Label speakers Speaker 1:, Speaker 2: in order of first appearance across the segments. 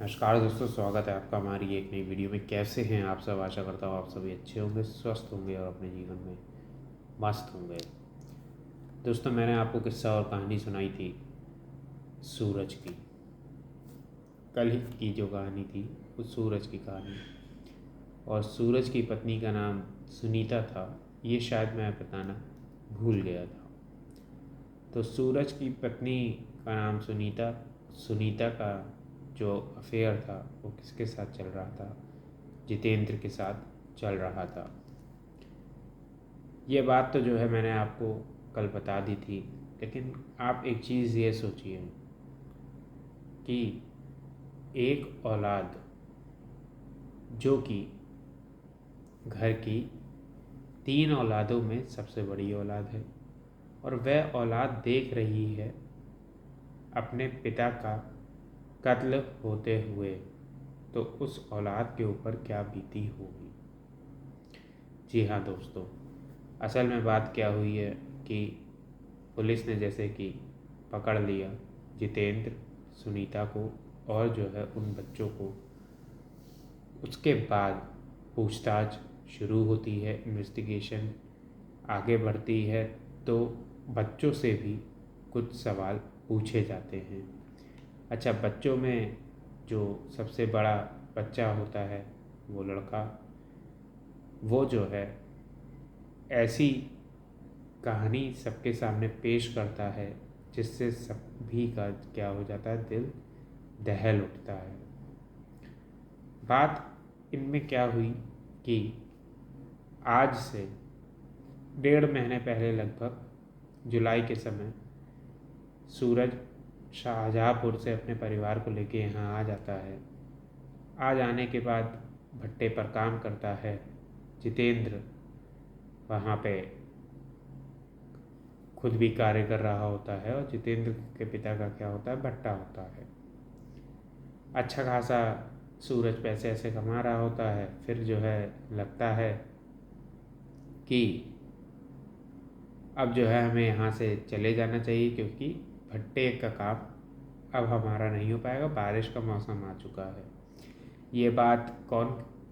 Speaker 1: नमस्कार दोस्तों, स्वागत है आपका हमारी एक नई वीडियो में। कैसे हैं आप सब? आशा करता हूँ आप सभी अच्छे होंगे, स्वस्थ होंगे और अपने जीवन में मस्त होंगे। दोस्तों, मैंने आपको किस्सा और कहानी सुनाई थी सूरज की। कल ही की जो कहानी थी वो सूरज की कहानी, और सूरज की पत्नी का नाम सुनीता था। ये शायद मैं बताना भूल गया था। तो सूरज की पत्नी का नाम सुनीता। सुनीता का जो अफेयर था वो किसके साथ चल रहा था? जितेंद्र के साथ चल रहा था। ये बात तो जो है मैंने आपको कल बता दी थी, लेकिन आप एक चीज़ ये सोचिए कि एक औलाद जो कि घर की 3 औलादों में सबसे बड़ी औलाद है, और वह औलाद देख रही है अपने पिता का कत्ल होते हुए, तो उस औलाद के ऊपर क्या बीती होगी। जी हाँ दोस्तों, असल में बात क्या हुई है कि पुलिस ने जैसे कि पकड़ लिया जितेंद्र, सुनीता को और जो है उन बच्चों को। उसके बाद पूछताछ शुरू होती है, इन्वेस्टिगेशन आगे बढ़ती है। तो बच्चों से भी कुछ सवाल पूछे जाते हैं। अच्छा, बच्चों में जो सबसे बड़ा बच्चा होता है वो लड़का, वो जो है ऐसी कहानी सबके सामने पेश करता है जिससे सभी का क्या हो जाता है, दिल दहल उठता है। बात इनमें क्या हुई कि आज से 1.5 महीने पहले, लगभग जुलाई के समय, सूरज शाहजहाँपुर से अपने परिवार को लेके यहाँ आ जाता है। आ जाने के बाद भट्टे पर काम करता है जितेंद्र। वहाँ पे खुद भी कार्य कर रहा होता है, और जितेंद्र के पिता का क्या होता है, भट्टा होता है। अच्छा खासा सूरज पैसे ऐसे कमा रहा होता है। फिर जो है लगता है कि अब जो है हमें यहाँ से चले जाना चाहिए, क्योंकि भट्टे का काम अब हमारा नहीं हो पाएगा, बारिश का मौसम आ चुका है। ये बात कौन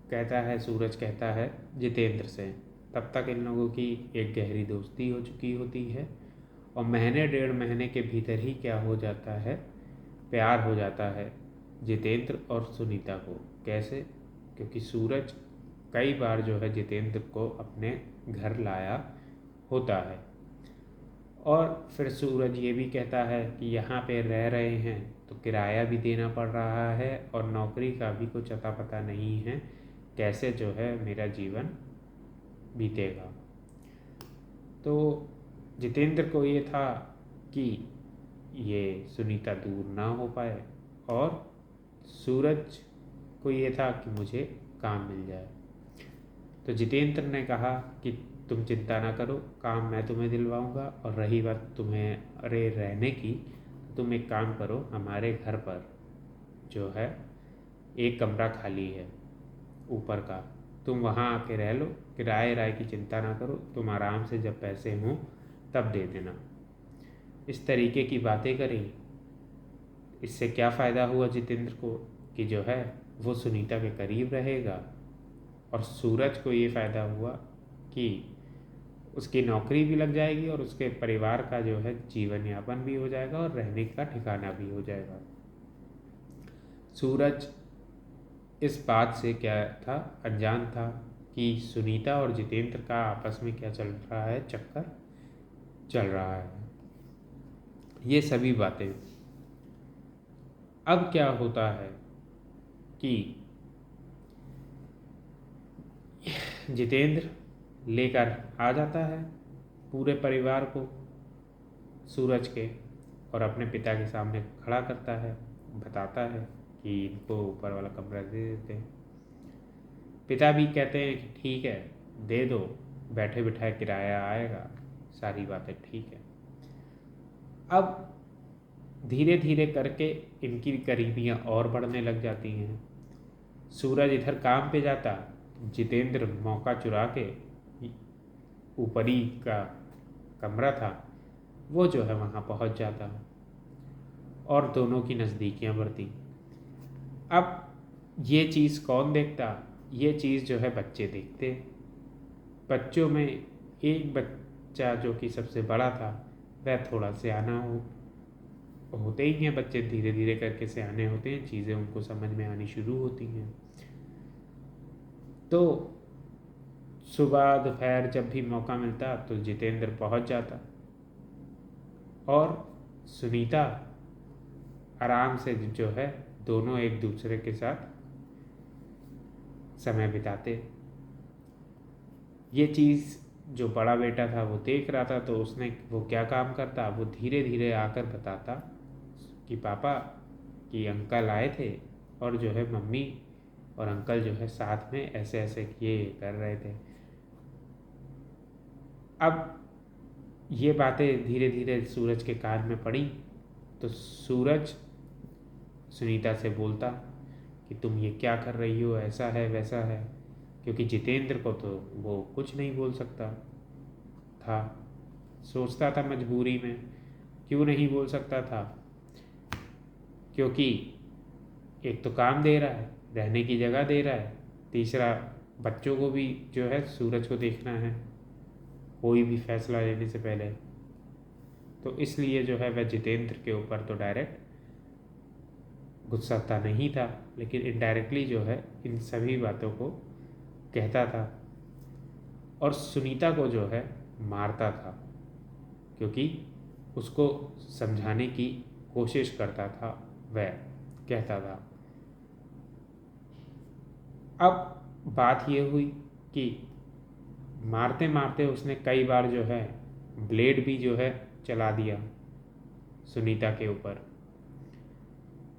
Speaker 1: कहता है? सूरज कहता है जितेंद्र से। तब तक इन लोगों की एक गहरी दोस्ती हो चुकी होती है, और महीने 1.5 महीने के भीतर ही क्या हो जाता है, प्यार हो जाता है जितेंद्र और सुनीता को। कैसे? क्योंकि सूरज कई बार जो है जितेंद्र को अपने घर लाया होता है। और फिर सूरज ये भी कहता है कि यहाँ पे रह रहे हैं तो किराया भी देना पड़ रहा है, और नौकरी का भी कुछ अता पता नहीं है, कैसे जो है मेरा जीवन बीतेगा। तो जितेंद्र को ये था कि ये सुनीता दूर ना हो पाए, और सूरज को ये था कि मुझे काम मिल जाए। तो जितेंद्र ने कहा कि तुम चिंता ना करो, काम मैं तुम्हें दिलवाऊंगा। और रही बात तुम्हें रहने की, तुम एक काम करो, हमारे घर पर जो है एक कमरा खाली है ऊपर का, तुम वहाँ आके रह लो, किराए की चिंता ना करो, तुम आराम से जब पैसे हों तब दे देना। इस तरीके की बातें करी। इससे क्या फ़ायदा हुआ जितेंद्र को कि जो है वो सुनीता के करीब रहेगा, और सूरज को ये फ़ायदा हुआ कि उसकी नौकरी भी लग जाएगी, और उसके परिवार का जो है जीवन यापन भी हो जाएगा, और रहने का ठिकाना भी हो जाएगा। सूरज इस बात से क्या था, अनजान था कि सुनीता और जितेंद्र का आपस में क्या चल रहा है, चक्कर चल रहा है। ये सभी बातें अब क्या होता है कि जितेंद्र लेकर आ जाता है पूरे परिवार को सूरज के, और अपने पिता के सामने खड़ा करता है, बताता है कि इनको ऊपर वाला कमरा दे देते हैं। पिता भी कहते हैं कि ठीक है, दे दो, बैठे बिठाए किराया आएगा, सारी बातें ठीक है। अब धीरे धीरे करके इनकी करीबियाँ और बढ़ने लग जाती हैं। सूरज इधर काम पे जाता, जितेंद्र मौका चुरा के ऊपरी का कमरा था वो जो है वहाँ पहुँच जाता, और दोनों की नज़दीकियाँ बढ़ती। अब ये चीज़ कौन देखता? ये चीज़ जो है बच्चे देखते। बच्चों में एक बच्चा जो कि सबसे बड़ा था, वह थोड़ा सियाना होते ही हैं। बच्चे धीरे धीरे करके सियाने होते हैं, चीज़ें उनको समझ में आनी शुरू होती हैं। तो सुबह दोपहर जब भी मौका मिलता तो जितेंद्र पहुंच जाता और सुनीता आराम से जो है दोनों एक दूसरे के साथ समय बिताते। ये चीज़ जो बड़ा बेटा था वो देख रहा था, तो उसने वो क्या काम करता, वो धीरे धीरे आकर बताता कि पापा कि अंकल आए थे और जो है मम्मी और अंकल जो है साथ में ऐसे ऐसे किए कर रहे थे। अब ये बातें धीरे धीरे सूरज के कान में पड़ी तो सूरज सुनीता से बोलता कि तुम ये क्या कर रही हो, ऐसा है वैसा है, क्योंकि जितेंद्र को तो वो कुछ नहीं बोल सकता था। सोचता था मजबूरी में क्यों नहीं बोल सकता था, क्योंकि एक तो काम दे रहा है, रहने की जगह दे रहा है, तीसरा बच्चों को भी जो है सूरज को देखना है कोई भी फैसला लेने से पहले। तो इसलिए जो है वह जितेंद्र के ऊपर तो डायरेक्ट गुस्सा नहीं था, लेकिन इनडायरेक्टली जो है इन सभी बातों को कहता था और सुनीता को जो है मारता था, क्योंकि उसको समझाने की कोशिश करता था, वह कहता था। अब बात ये हुई कि मारते मारते उसने कई बार जो है ब्लेड भी जो है चला दिया सुनीता के ऊपर।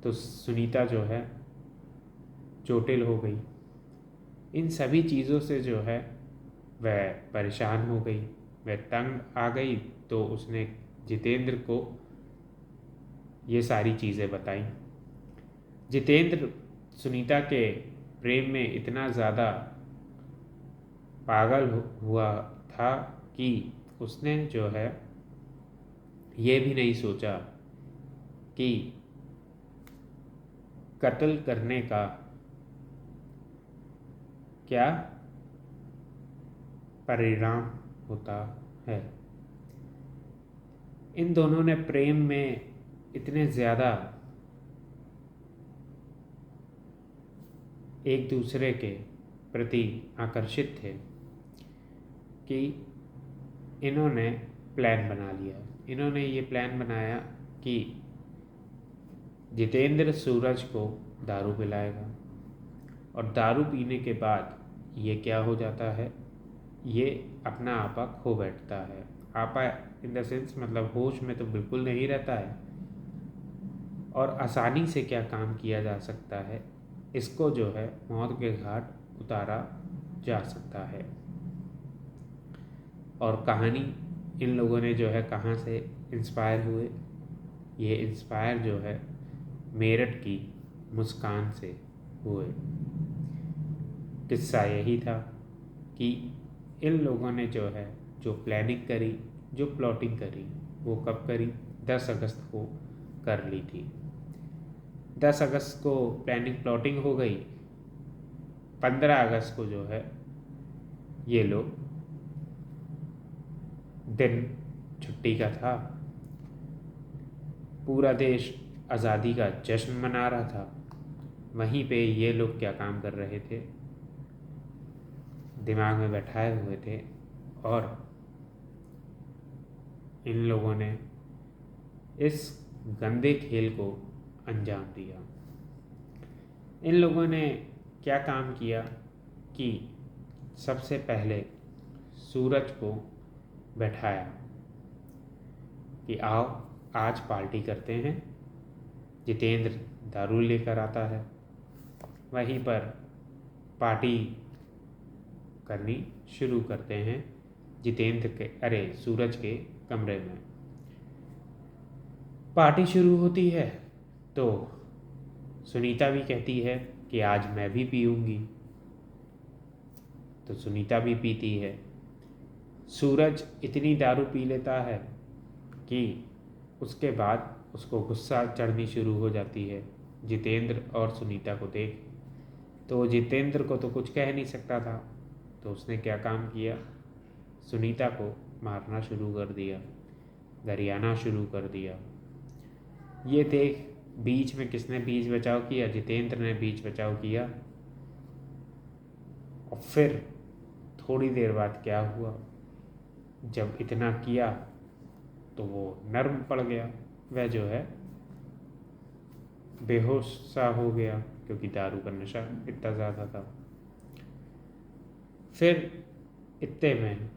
Speaker 1: तो सुनीता जो है चोटिल हो गई। इन सभी चीज़ों से जो है वह परेशान हो गई, वह तंग आ गई। तो उसने जितेंद्र को ये सारी चीज़ें बताई। जितेंद्र सुनीता के प्रेम में इतना ज़्यादा पागल हुआ था कि उसने जो है ये भी नहीं सोचा कि कत्ल करने का क्या परिणाम होता है। इन दोनों ने प्रेम में इतने ज़्यादा एक दूसरे के प्रति आकर्षित थे कि इन्होंने प्लान बना लिया। इन्होंने ये प्लान बनाया कि जितेंद्र सूरज को दारू पिलाएगा और दारू पीने के बाद ये क्या हो जाता है, ये अपना आपा खो बैठता है। आपा इन द सेंस मतलब होश में तो बिल्कुल नहीं रहता है और आसानी से क्या काम किया जा सकता है, इसको जो है मौत के घाट उतारा जा सकता है। और कहानी इन लोगों ने जो है कहाँ से इंस्पायर हुए, ये इंस्पायर जो है मेरठ की मुस्कान से हुए। किस्सा यही था कि इन लोगों ने जो है जो प्लानिंग करी, जो प्लॉटिंग करी, वो कब करी? 10 अगस्त को कर ली थी। 10 अगस्त को प्लानिंग प्लॉटिंग हो गई। 15 अगस्त को जो है ये लोग दिन छुट्टी का था, पूरा देश आज़ादी का जश्न मना रहा था। वहीं पे ये लोग क्या काम कर रहे थे, दिमाग में बैठाए हुए थे और इन लोगों ने इस गंदे खेल को अंजाम दिया। इन लोगों ने क्या काम किया कि सबसे पहले सूरज को बैठाया कि आओ आज पार्टी करते हैं। जितेंद्र दारू लेकर आता है, वहीं पर पार्टी करनी शुरू करते हैं सूरज के कमरे में। पार्टी शुरू होती है तो सुनीता भी कहती है कि आज मैं भी पीऊँगी, तो सुनीता भी पीती है। सूरज इतनी दारू पी लेता है कि उसके बाद उसको गुस्सा चढ़नी शुरू हो जाती है जितेंद्र और सुनीता को देख। तो जितेंद्र को तो कुछ कह नहीं सकता था, तो उसने क्या काम किया, सुनीता को मारना शुरू कर दिया, गरियाना शुरू कर दिया। ये देख बीच में किसने बीच बचाव किया, जितेंद्र ने बीच बचाव किया। और फिर थोड़ी देर बाद क्या हुआ, जब इतना किया तो वो नर्म पड़ गया, वह जो है बेहोश सा हो गया, क्योंकि दारू का नशा इतना ज़्यादा था। फिर इतने में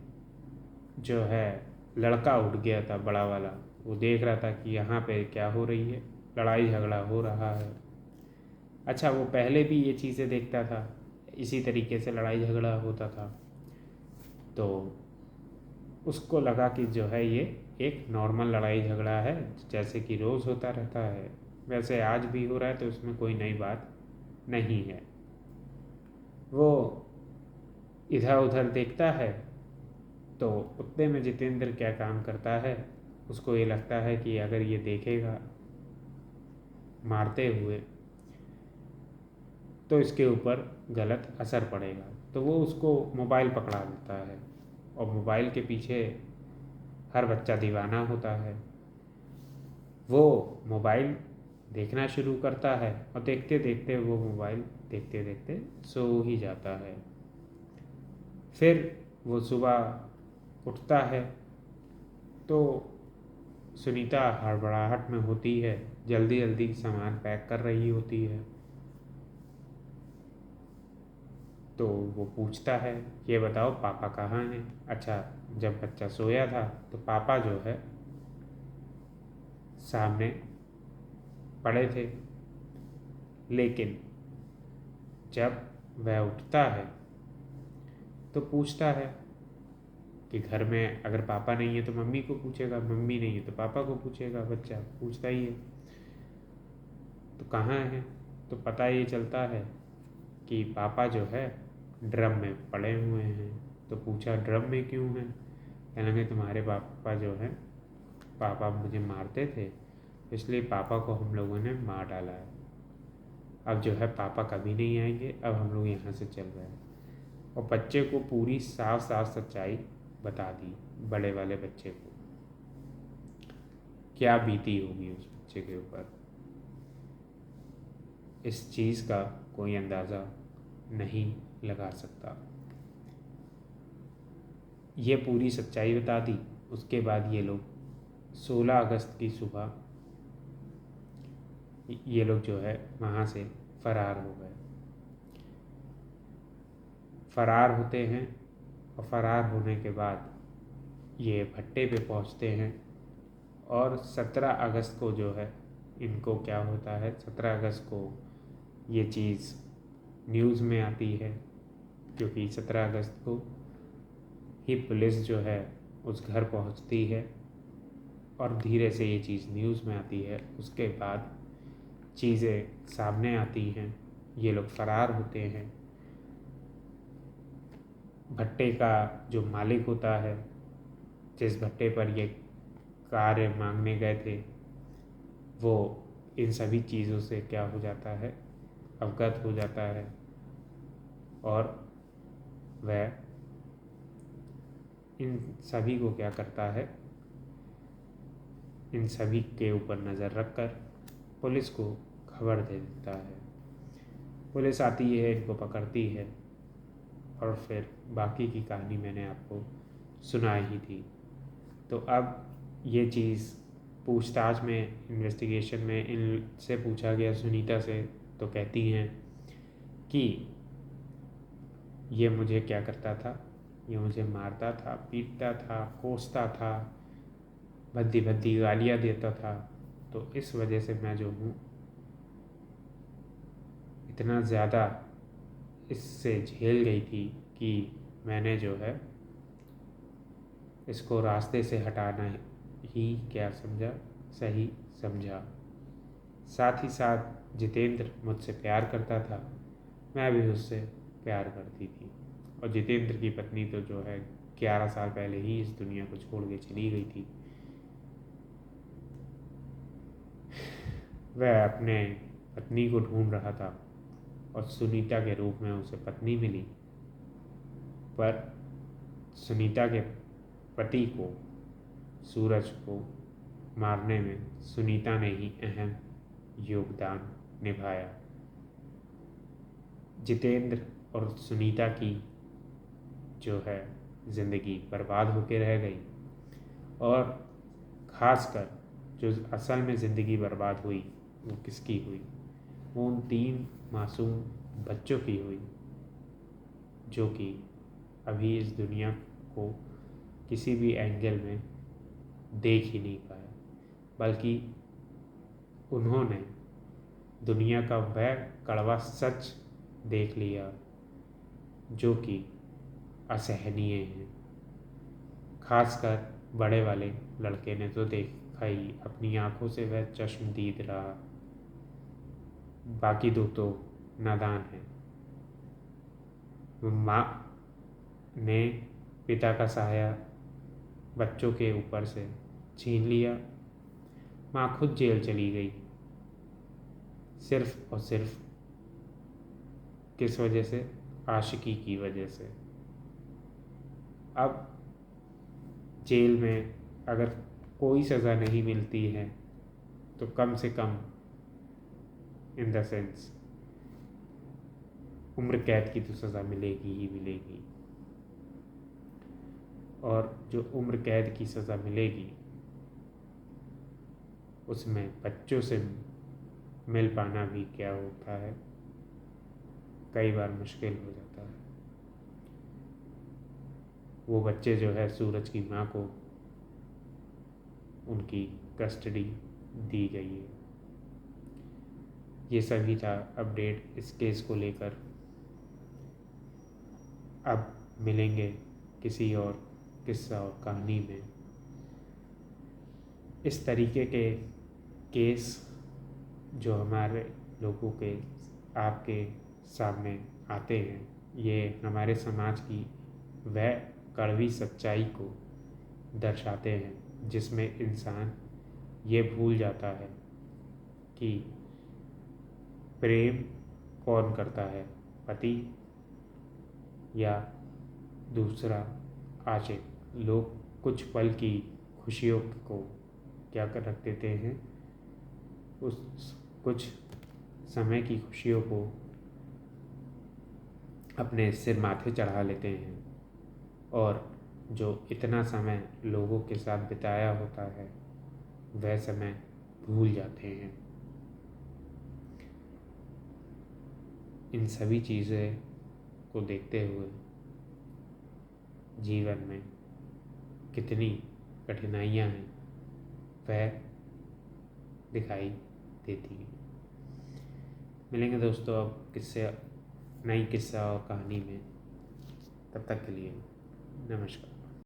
Speaker 1: जो है लड़का उठ गया था बड़ा वाला, वो देख रहा था कि यहाँ पे क्या हो रही है, लड़ाई झगड़ा हो रहा है। अच्छा, वो पहले भी ये चीज़ें देखता था, इसी तरीके से लड़ाई झगड़ा होता था, तो उसको लगा कि जो है ये एक नॉर्मल लड़ाई झगड़ा है, जैसे कि रोज़ होता रहता है, वैसे आज भी हो रहा है, तो उसमें कोई नई बात नहीं है। वो इधर उधर देखता है, तो उतने में जितेंद्र क्या काम करता है, उसको ये लगता है कि अगर ये देखेगा मारते हुए तो इसके ऊपर गलत असर पड़ेगा, तो वो उसको मोबाइल पकड़ा देता है। और मोबाइल के पीछे हर बच्चा दीवाना होता है। वो मोबाइल देखना शुरू करता है और देखते देखते वो मोबाइल देखते देखते सो ही जाता है। फिर वो सुबह उठता है तो सुनीता हड़बड़ाहट में होती है, जल्दी जल्दी सामान पैक कर रही होती है। तो वो पूछता है, ये बताओ पापा कहाँ हैं। अच्छा, जब बच्चा सोया था तो पापा जो है सामने पड़े थे, लेकिन जब वह उठता है तो पूछता है कि घर में अगर पापा नहीं है तो मम्मी को पूछेगा, मम्मी नहीं है तो पापा को पूछेगा, बच्चा पूछता ही है। तो कहाँ है, तो पता ये चलता है कि पापा जो है ड्रम में पड़े हुए हैं। तो पूछा ड्रम में क्यों हैं, कहने लगे तुम्हारे पापा जो है, पापा मुझे मारते थे, इसलिए पापा को हम लोगों ने मार डाला है। अब जो है पापा कभी नहीं आएंगे, अब हम लोग यहाँ से चल रहे हैं। और बच्चे को पूरी साफ साफ सच्चाई बता दी, बड़े वाले बच्चे को। क्या बीती होगी उस बच्चे के ऊपर, इस चीज़ का कोई अंदाज़ा नहीं लगा सकता। ये पूरी सच्चाई बता दी। उसके बाद ये लोग 16 अगस्त की सुबह ये लोग जो है वहाँ से फरार हो गए। फरार होते हैं और फरार होने के बाद ये भट्टे पे पहुँचते हैं। और 17 अगस्त को जो है इनको क्या होता है, 17 अगस्त को ये चीज़ न्यूज़ में आती है, क्योंकि 17 अगस्त को ही पुलिस जो है उस घर पहुंचती है और धीरे से ये चीज़ न्यूज़ में आती है। उसके बाद चीज़ें सामने आती हैं, ये लोग फरार होते हैं। भट्टे का जो मालिक होता है, जिस भट्टे पर ये कार्य मांगने गए थे, वो इन सभी चीज़ों से क्या हो जाता है, अवगत हो जाता है। और वह इन सभी को क्या करता है, इन सभी के ऊपर नज़र रखकर पुलिस को खबर दे देता है। पुलिस आती है, इनको पकड़ती है, और फिर बाकी की कहानी मैंने आपको सुनाई ही थी। तो अब ये चीज़ पूछताछ में, इन्वेस्टिगेशन में इनसे पूछा गया, सुनीता से, तो कहती हैं कि ये मुझे क्या करता था, ये मुझे मारता था, पीटता था, कोसता था, भद्दी भद्दी गालियाँ देता था। तो इस वजह से मैं जो हूँ इतना ज़्यादा इससे झेल गई थी कि मैंने जो है इसको रास्ते से हटाना ही क्या समझा, सही समझा। साथ ही साथ जितेंद्र मुझसे प्यार करता था, मैं भी उससे प्यार करती थी। और जितेंद्र की पत्नी तो जो है 11 साल पहले ही इस दुनिया को छोड़ के चली गई थी। वह अपने पत्नी को ढूंढ रहा था और सुनीता के रूप में उसे पत्नी मिली, पर सुनीता के पति को, सूरज को मारने में सुनीता ने ही अहम योगदान निभाया। जितेंद्र और सुनीता की जो है ज़िंदगी बर्बाद होकर रह गई, और ख़ासकर जो असल में ज़िंदगी बर्बाद हुई वो किसकी हुई? वो उन 3 मासूम बच्चों की हुई जो कि अभी इस दुनिया को किसी भी एंगल में देख ही नहीं पाए, बल्कि उन्होंने दुनिया का वह कड़वा सच देख लिया जो कि असहनीय है। खासकर बड़े वाले लड़के ने तो देखा ही, अपनी आंखों से वह चश्मदीद रहा, बाकी 2 तो नादान हैं। माँ ने पिता का सहारा बच्चों के ऊपर से छीन लिया। माँ खुद जेल चली गई, सिर्फ और सिर्फ किस वजह से? आशिकी की वजह से। अब जेल में अगर कोई सज़ा नहीं मिलती है तो कम से कम इन द सेंस उम्र कैद की तो सज़ा मिलेगी ही मिलेगी, और जो उम्र कैद की सज़ा मिलेगी उसमें बच्चों से मिल पाना भी क्या होता है, कई बार मुश्किल हो जाता है। वो बच्चे जो है सूरज की माँ को उनकी कस्टडी दी गई है। ये सभी था अपडेट इस केस को लेकर। अब मिलेंगे किसी और किस्सा और कहानी में। इस तरीके के केस जो हमारे लोगों के आपके सामने आते हैं, ये हमारे समाज की वह कड़वी सच्चाई को दर्शाते हैं जिसमें इंसान ये भूल जाता है कि प्रेम कौन करता है, पति या दूसरा आशिक। लोग कुछ पल की खुशियों को क्या कर रख देते हैं, उस कुछ समय की खुशियों को अपने सिर माथे चढ़ा लेते हैं, और जो इतना समय लोगों के साथ बिताया होता है वह समय भूल जाते हैं। इन सभी चीज़ें को देखते हुए जीवन में कितनी कठिनाइयाँ हैं वह दिखाई देती है। मिलेंगे दोस्तों अब किस्से, नई किस्सा और कहानी में। तब तक के लिए नमस्कार।